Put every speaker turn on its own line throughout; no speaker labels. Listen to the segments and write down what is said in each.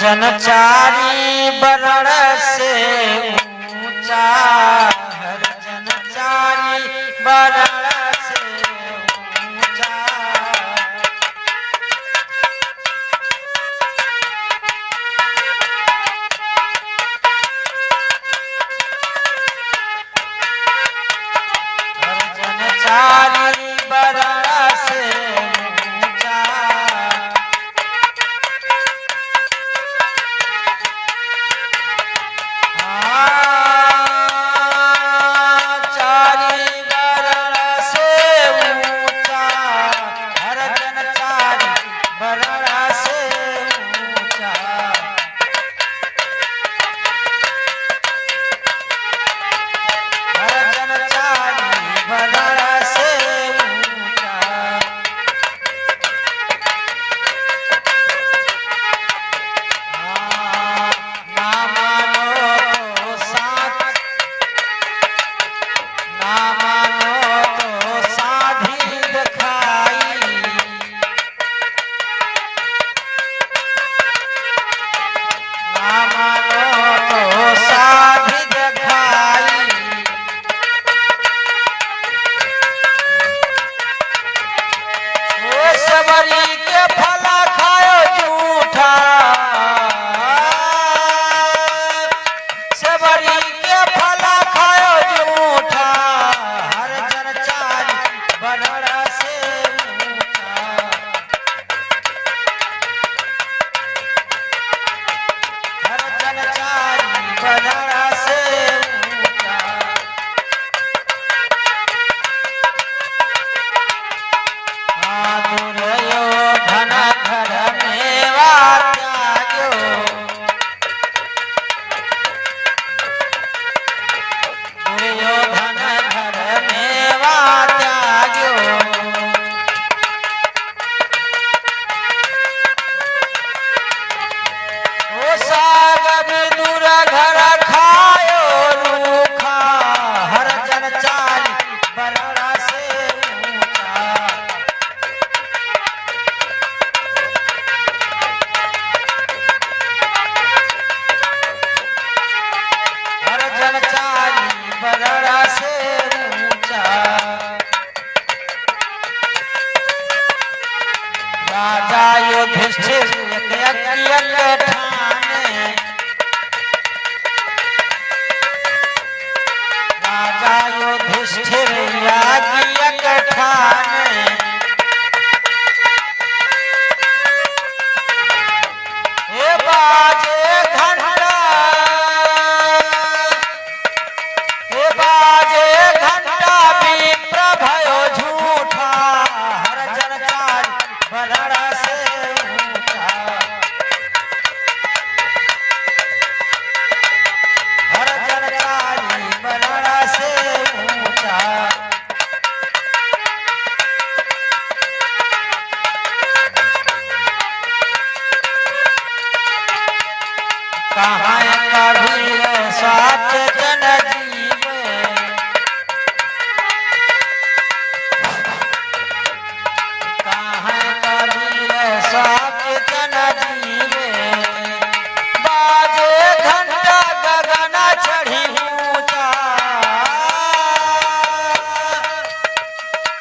जनचारी बरण से ऊंचा, हर जनचारी बरण से ऊंचा। हर जनचारी बरण से ऊंचा। सबरी के फला खायो झूठा, सबरी के फला खायो झूठा। हर जनचारी बरण से ऊंचा, हर जनचारी बरण से ऊंचा। दुर्योधन घर मेवा त्याग्यो, दुर्योधन घर मेवा त्याग्यो। ओ सागर दूर घर खायो रूखा, हर जनचारी बरण से ऊंचा। हर जनचारी बरण से ऊंचा। राजा युधिष्ठिर यज्ञ ठाने, राजा युधिष्ठिर यज्ञ ठाने। हे बाजे घंटा, हे बाजे घंटा विप्र भयो झूठा। हर जनचारी बरण से ऊंचा, हर जनचारी बरण से ऊंचा। कहाँ कभी सात जन जीवे, कहाँ कभी सात जन जीवे। बाजे घंटा गगन चढ़ी ऊंचा,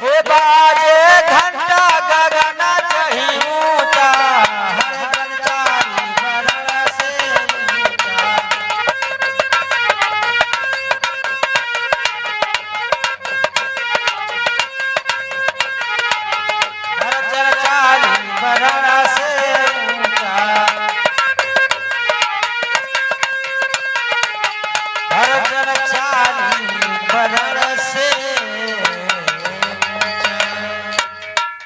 हे बाजे घंटा गगन चढ़ी ऊंचा। हर जनचारी बरण से ऊंचा, हर जनचारी बरण से ऊंचा। हर जनचारी बरण